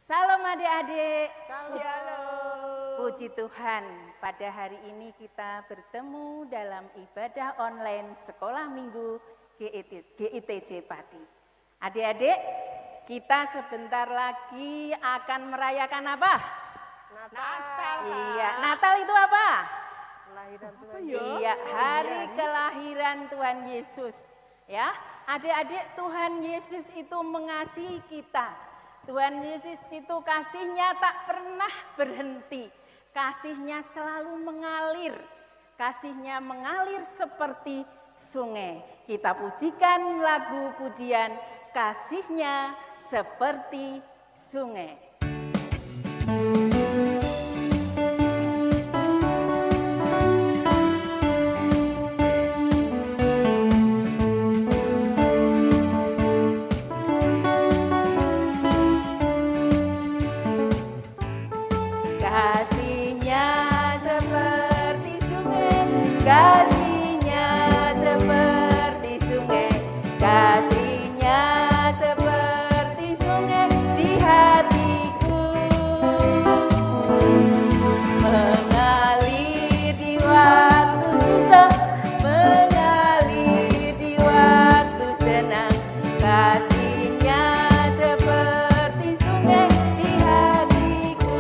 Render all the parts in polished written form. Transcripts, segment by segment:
Salam adik-adik. Shalom. Puji Tuhan, pada hari ini kita bertemu dalam ibadah online Sekolah Minggu GITJ Pati. Adik-adik, kita sebentar lagi akan merayakan apa? Natal. Iya, Natal itu apa? Kelahiran Tuhan. Iya, hari kelahiran Tuhan Yesus. Ya, adik-adik, Tuhan Yesus itu mengasihi kita. Tuhan Yesus itu kasihnya tak pernah berhenti. Kasihnya selalu mengalir. Kasihnya mengalir seperti sungai. Kita pujikan lagu pujian kasihnya seperti sungai. Kasihnya seperti sungai, kasihnya seperti sungai, kasihnya seperti sungai di hatiku, mengalir di waktu susah, mengalir di waktu senang, kasihnya seperti sungai di hatiku.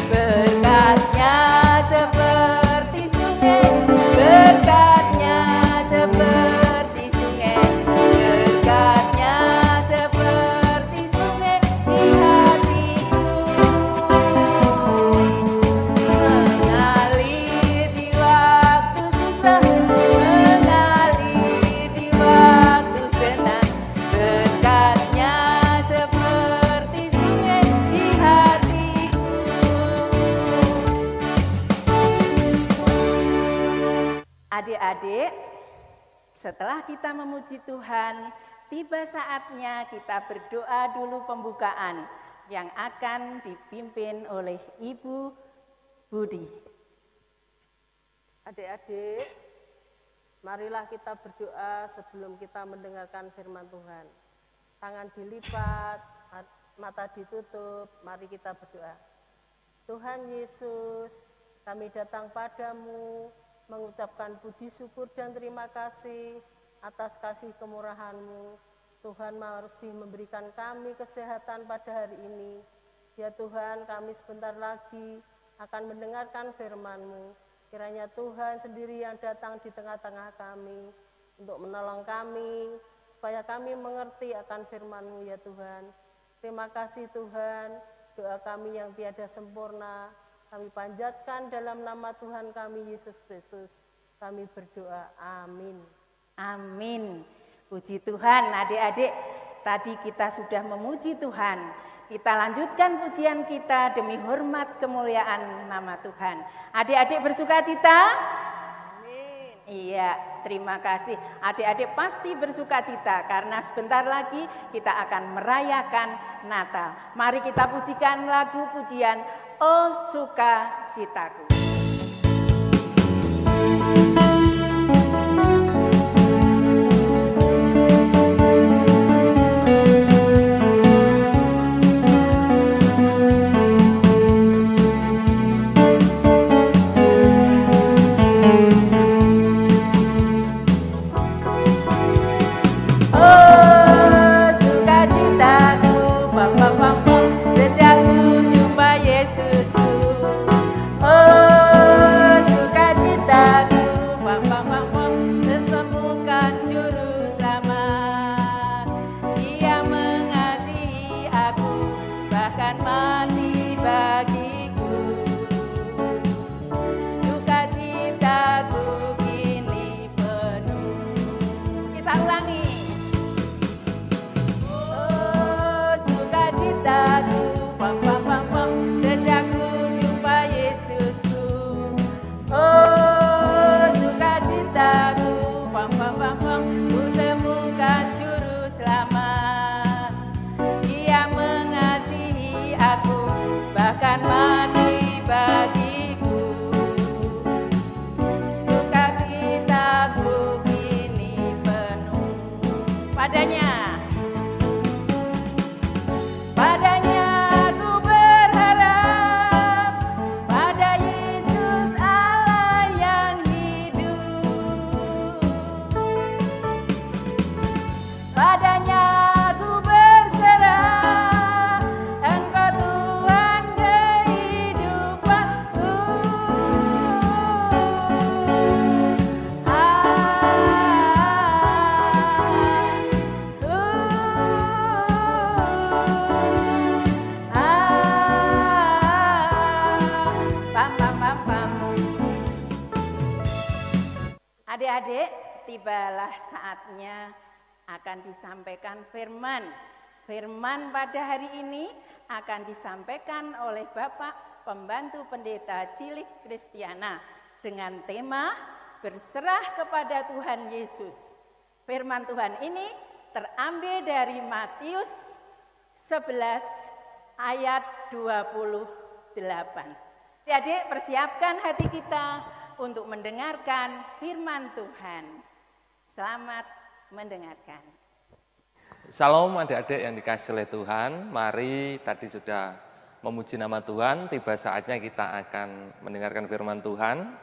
Berkatnya seperti sungai, berkatnya seperti sungai, berkatnya seperti sungai di hatiku, mengalir di waktu susah, mengalir di waktu senang, berkatnya seperti sungai di hatiku. Adik-adik, setelah kita memuji Tuhan, tiba saatnya kita berdoa dulu pembukaan yang akan dipimpin oleh Ibu Budi. Adik-adik, marilah kita berdoa sebelum kita mendengarkan firman Tuhan. Tangan dilipat, mata ditutup, mari kita berdoa. Tuhan Yesus, kami datang padamu, mengucapkan puji syukur dan terima kasih atas kasih kemurahan-Mu. Tuhan masih memberikan kami kesehatan pada hari ini. Ya Tuhan, kami sebentar lagi akan mendengarkan firman-Mu. Kiranya Tuhan sendiri yang datang di tengah-tengah kami untuk menolong kami, supaya kami mengerti akan firman-Mu ya Tuhan. Terima kasih Tuhan, doa kami yang tiada sempurna kami panjatkan dalam nama Tuhan kami Yesus Kristus. Kami berdoa, amin. Amin. Puji Tuhan, adik-adik. Tadi kita sudah memuji Tuhan. Kita lanjutkan pujian kita demi hormat kemuliaan nama Tuhan. Adik-adik bersuka cita? Amin. Iya, terima kasih. Adik-adik pasti bersuka cita karena sebentar lagi kita akan merayakan Natal. Mari kita pujikan lagu pujian Oh Sukacitaku. Oh sukacitaku, sejak ku jumpa Yesusku. Oh Adik-adik, tibalah saatnya akan disampaikan firman. Firman pada hari ini akan disampaikan oleh Bapak Pembantu Pendeta Cilik Kristiana dengan tema berserah kepada Tuhan Yesus. Firman Tuhan ini terambil dari Matius 11 ayat 28. Adik, persiapkan hati kita untuk mendengarkan firman Tuhan. Selamat mendengarkan. Salam adik-adik yang dikasihi oleh Tuhan. Mari, tadi sudah memuji nama Tuhan, tiba saatnya kita akan mendengarkan firman Tuhan.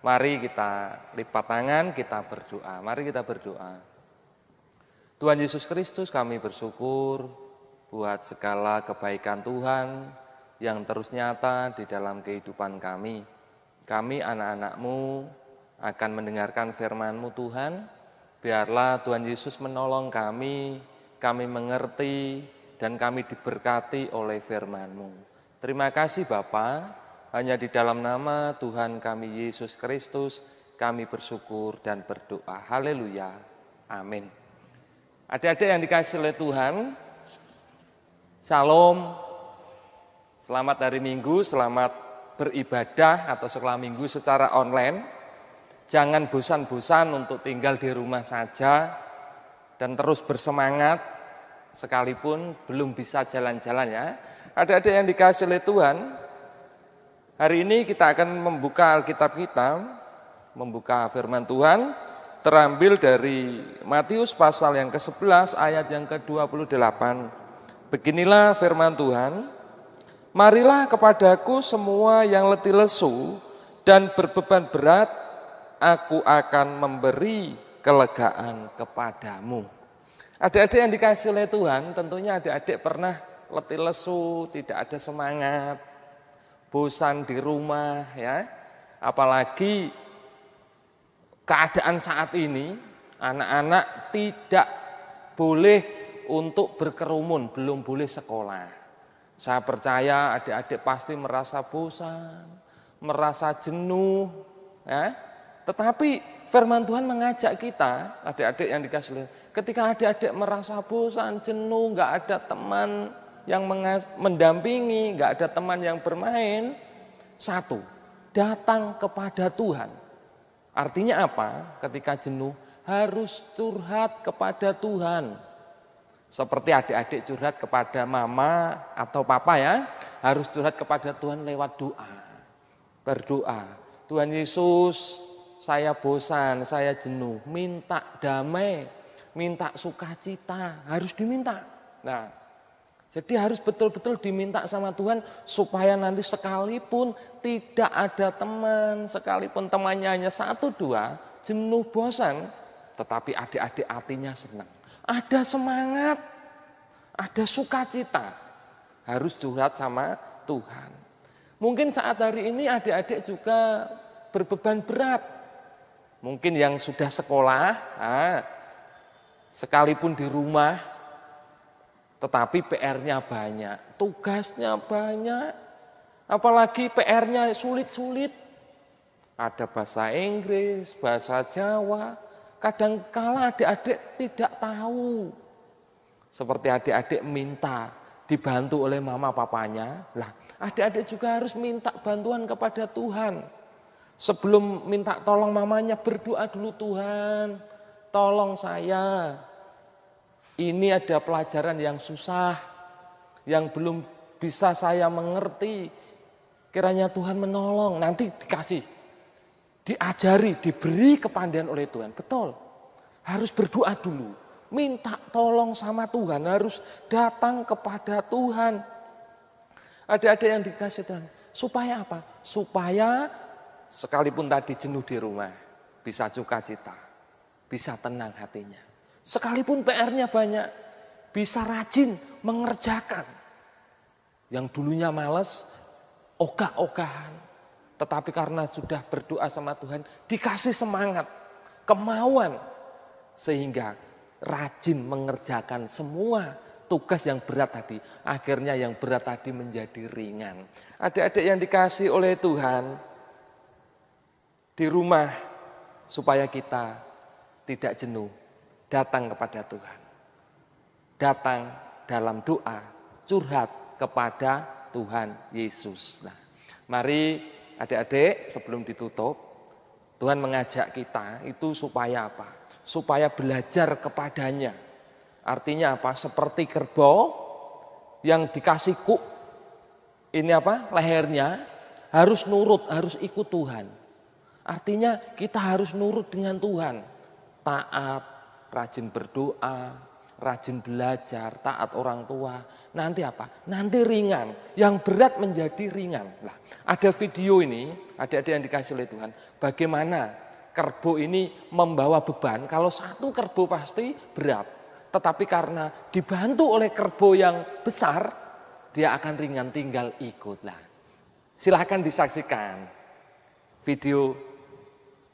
Mari kita lipat tangan, kita berdoa. Mari kita berdoa. Tuhan Yesus Kristus, kami bersyukur buat segala kebaikan Tuhan yang terus nyata di dalam kehidupan kami. Kami anak-anak-Mu akan mendengarkan firman-Mu Tuhan. Biarlah Tuhan Yesus menolong kami mengerti, dan kami diberkati oleh firman-Mu. Terima kasih Bapa, hanya di dalam nama Tuhan kami Yesus Kristus, kami bersyukur dan berdoa. Haleluya. Amin. Adik-adik yang dikasihi oleh Tuhan, Shalom. Selamat hari Minggu, selamat beribadah atau sekolah Minggu secara online. Jangan bosan-bosan untuk tinggal di rumah saja dan terus bersemangat sekalipun belum bisa jalan-jalan ya. Adik-adik yang dikasihi oleh Tuhan, hari ini kita akan membuka Alkitab kita, membuka firman Tuhan, terambil dari Matius pasal yang ke-11 ayat yang ke-28. Beginilah firman Tuhan, marilah kepadaku semua yang letih lesu dan berbeban berat, aku akan memberi kelegaan kepadamu. Adik-adik yang dikasihi oleh Tuhan, tentunya adik-adik pernah letih lesu, tidak ada semangat, bosan di rumah ya. Apalagi keadaan saat ini, anak-anak tidak boleh untuk berkerumun, belum boleh sekolah. Saya percaya adik-adik pasti merasa bosan, merasa jenuh ya. Tetapi firman Tuhan mengajak kita, adik-adik yang dikasihi oleh, ketika adik-adik merasa bosan, jenuh, enggak ada teman yang mendampingi, enggak ada teman yang bermain, satu, datang kepada Tuhan. Artinya apa? Ketika jenuh harus curhat kepada Tuhan. Seperti adik-adik curhat kepada mama atau papa ya, harus curhat kepada Tuhan lewat doa. Berdoa, Tuhan Yesus, saya bosan, saya jenuh, minta damai, minta sukacita, harus diminta. Nah, jadi harus betul-betul diminta sama Tuhan supaya nanti sekalipun tidak ada teman, sekalipun temannya hanya 1-2, jenuh, bosan, tetapi adik-adik hatinya senang. Ada semangat, ada sukacita, harus curhat sama Tuhan. Mungkin saat hari ini adik-adik juga berbeban berat. Mungkin yang sudah sekolah, sekalipun di rumah, tetapi PR-nya banyak, tugasnya banyak, apalagi PR-nya sulit-sulit. Ada bahasa Inggris, bahasa Jawa, kadang-kala adik-adik tidak tahu. Seperti adik-adik minta dibantu oleh mama papanya, lah adik-adik juga harus minta bantuan kepada Tuhan. Sebelum minta tolong mamanya, berdoa dulu, Tuhan, tolong saya. Ini ada pelajaran yang susah, yang belum bisa saya mengerti. Kiranya Tuhan menolong, nanti dikasih, diajari, diberi kepandaian oleh Tuhan. Betul, harus berdoa dulu, minta tolong sama Tuhan, harus datang kepada Tuhan. Adik-adik yang dikasih Tuhan, supaya apa? Supaya sekalipun tadi jenuh di rumah, bisa sukacita, bisa tenang hatinya. Sekalipun PR-nya banyak, bisa rajin mengerjakan. Yang dulunya malas, ogah-ogahan. Tetapi karena sudah berdoa sama Tuhan, dikasih semangat, kemauan. Sehingga rajin mengerjakan semua tugas yang berat tadi. Akhirnya yang berat tadi menjadi ringan. Adik-adik yang dikasih oleh Tuhan, di rumah supaya kita tidak jenuh datang kepada Tuhan. Datang dalam doa, curhat kepada Tuhan Yesus. Nah, mari adik-adik sebelum ditutup, Tuhan mengajak kita itu supaya apa? Supaya belajar kepadanya. Artinya apa? Seperti kerbau yang dikasih kuk, ini apa? Lehernya harus nurut, harus ikut Tuhan. Artinya kita harus nurut dengan Tuhan. Taat, rajin berdoa, rajin belajar, taat orang tua. Nanti apa? Nanti ringan. Yang berat menjadi ringan. Nah, ada video ini, adik-adik yang dikasih oleh Tuhan. Bagaimana kerbau ini membawa beban. Kalau satu kerbau pasti berat. Tetapi karena dibantu oleh kerbau yang besar, dia akan ringan, tinggal ikutlah. Silahkan disaksikan video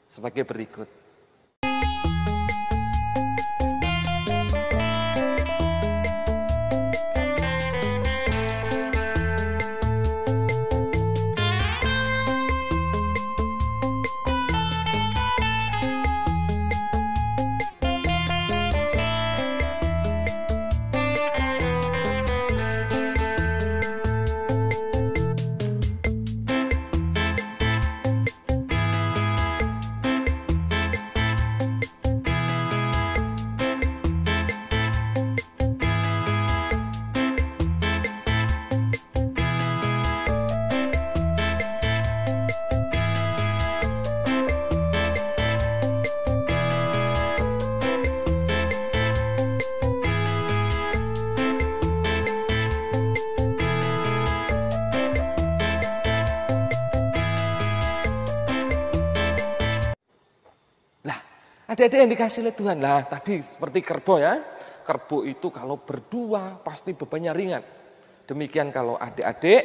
sebagai berikut. Adik-adik yang dikasih oleh Tuhan, lah tadi seperti kerbau ya. Kerbau itu kalau berdua pasti bebannya ringan. Demikian kalau adik-adik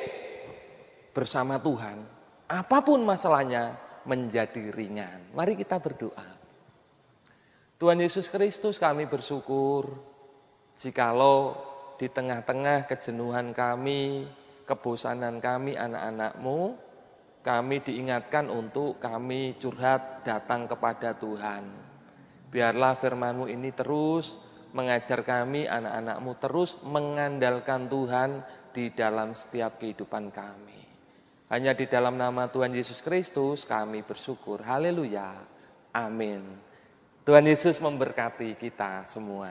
bersama Tuhan, apapun masalahnya menjadi ringan. Mari kita berdoa. Tuhan Yesus Kristus, kami bersyukur jikalau di tengah-tengah kejenuhan kami, kebosanan kami anak-anak-Mu, kami diingatkan untuk kami curhat datang kepada Tuhan. Biarlah firman-Mu ini terus mengajar kami, anak-anak-Mu terus mengandalkan Tuhan di dalam setiap kehidupan kami. Hanya di dalam nama Tuhan Yesus Kristus kami bersyukur. Haleluya. Amin. Tuhan Yesus memberkati kita semua.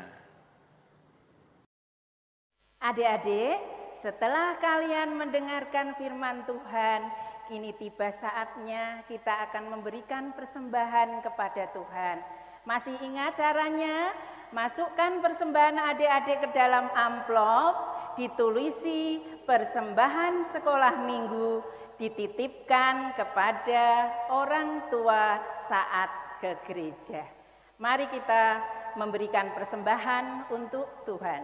Adik-adik, setelah kalian mendengarkan firman Tuhan, kini tiba saatnya kita akan memberikan persembahan kepada Tuhan. Masih ingat caranya? Masukkan persembahan adik-adik ke dalam amplop, ditulisi persembahan sekolah minggu, dititipkan kepada orang tua saat ke gereja. Mari kita memberikan persembahan untuk Tuhan.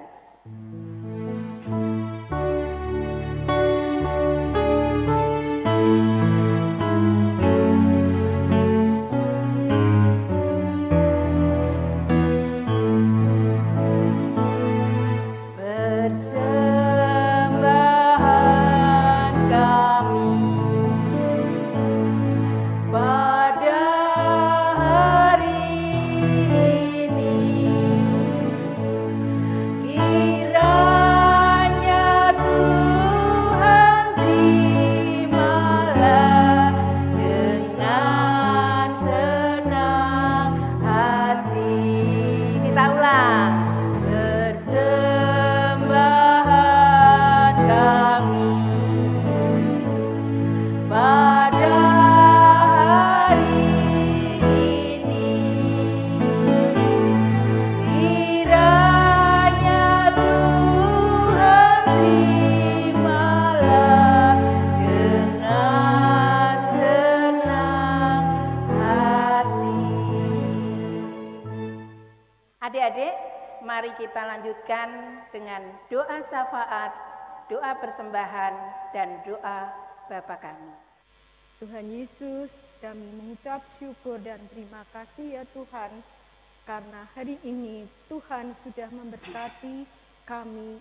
Adik-adik, mari kita lanjutkan dengan doa syafaat, doa persembahan, dan doa Bapa kami. Tuhan Yesus, kami mengucap syukur dan terima kasih ya Tuhan, karena hari ini Tuhan sudah memberkati kami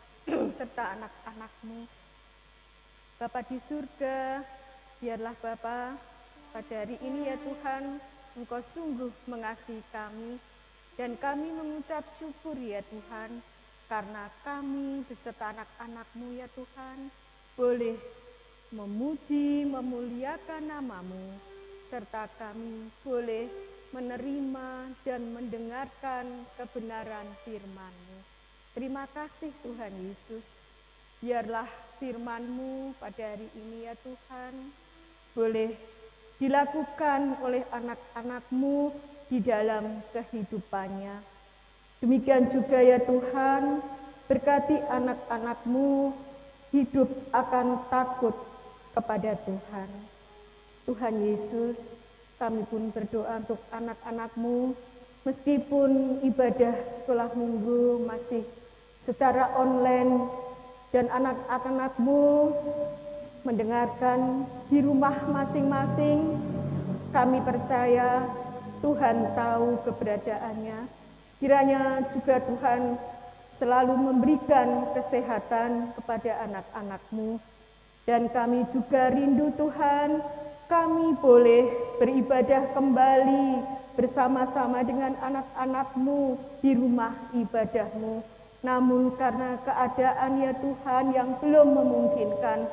serta anak-anak-Mu. Bapa di surga, biarlah Bapa pada hari ini ya Tuhan, Engkau sungguh mengasihi kami, dan kami mengucap syukur ya Tuhan, karena kami beserta anak-anak-Mu ya Tuhan, boleh memuji, memuliakan nama-Mu, serta kami boleh menerima dan mendengarkan kebenaran firman-Mu. Terima kasih Tuhan Yesus, biarlah firman-Mu pada hari ini ya Tuhan, boleh dilakukan oleh anak-anak-Mu di dalam kehidupannya. Demikian juga ya Tuhan, berkati anak-anak-Mu hidup akan takut kepada Tuhan. Tuhan Yesus, kami pun berdoa untuk anak-anak-Mu, meskipun ibadah sekolah minggu masih secara online dan anak-anak-Mu mendengarkan di rumah masing-masing, kami percaya Tuhan tahu keberadaannya. Kiranya juga Tuhan selalu memberikan kesehatan kepada anak-anak-Mu. Dan kami juga rindu Tuhan, kami boleh beribadah kembali bersama-sama dengan anak-anak-Mu di rumah ibadah-Mu. Namun karena keadaan ya Tuhan yang belum memungkinkan,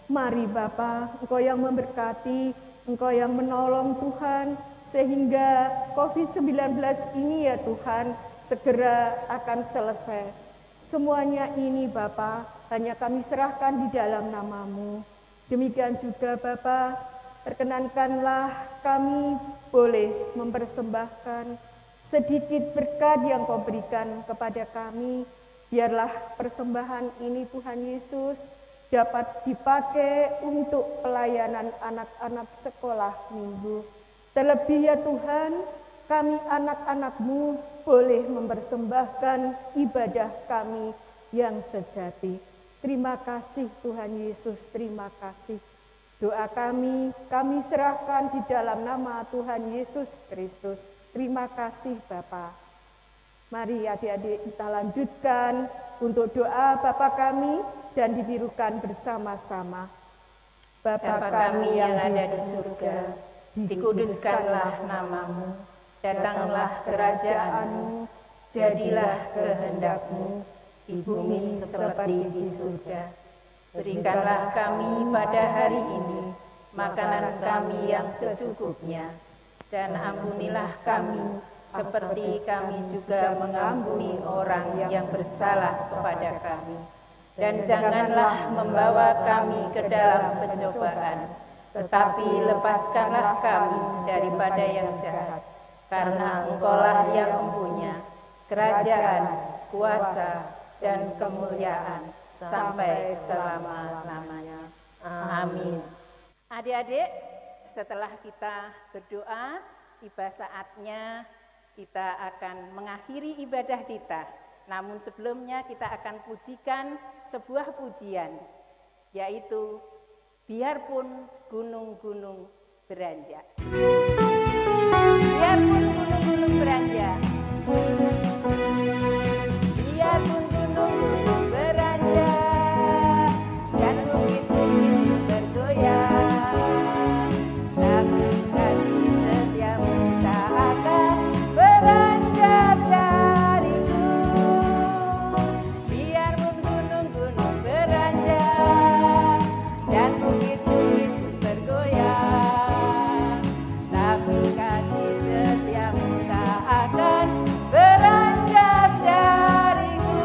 mari Bapa, Engkau yang memberkati, Engkau yang menolong Tuhan, sehingga COVID-19 ini ya Tuhan segera akan selesai. Semuanya ini Bapa, hanya kami serahkan di dalam nama-Mu. Demikian juga Bapa, perkenankanlah kami boleh mempersembahkan sedikit berkat yang Kau berikan kepada kami. Biarlah persembahan ini Tuhan Yesus dapat dipakai untuk pelayanan anak-anak sekolah minggu. Terlebih ya Tuhan, kami anak-anak-Mu boleh mempersembahkan ibadah kami yang sejati. Terima kasih Tuhan Yesus, terima kasih. Doa kami serahkan di dalam nama Tuhan Yesus Kristus. Terima kasih Bapa. Mari adik-adik kita lanjutkan untuk doa Bapa kami dan dibirukan bersama-sama. Bapa kami yang ada di surga, dikuduskanlah nama-Mu, datanglah kerajaan-Mu, jadilah kehendak-Mu di bumi seperti di surga. Berikanlah kami pada hari ini makanan kami yang secukupnya, dan ampunilah kami seperti kami juga mengampuni orang yang bersalah kepada kami. Dan janganlah membawa kami ke dalam pencobaan, tetapi lepaskanlah kami daripada yang jahat. Karena Engkaulah yang mempunyai kerajaan, kuasa, dan kemuliaan sampai selama-lamanya. Amin. Adik-adik, setelah kita berdoa, tiba saatnya kita akan mengakhiri ibadah kita. Namun sebelumnya kita akan pujikan sebuah pujian, yaitu biarpun gunung-gunung beranjak. Biarpun gunung-gunung beranjak. Biarpun gunung-gunung beranjak dan bukit-bukit bergoyang, namun kasih setiamu tak akan beranjak dariku. Biarpun gunung-gunung beranjak dan bukit-bukit bergoyang, namun kasih setiamu tak akan beranjak dariku.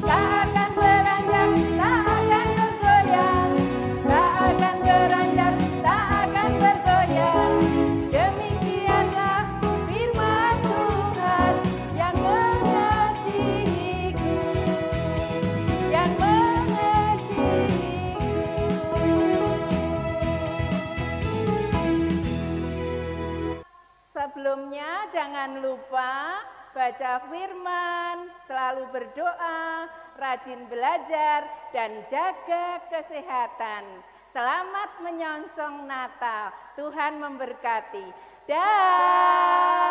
Tak akan beranjak, tak akan bergoyang, tak akan beranjak, tak akan bergoyang. Demikianlah firman Tuhan yang mengasihiku, yang mengasihiku. Sebelumnya jangan lupa baca firman, selalu berdoa, rajin belajar, dan jaga kesehatan. Selamat menyongsong Natal. Tuhan memberkati. Dah.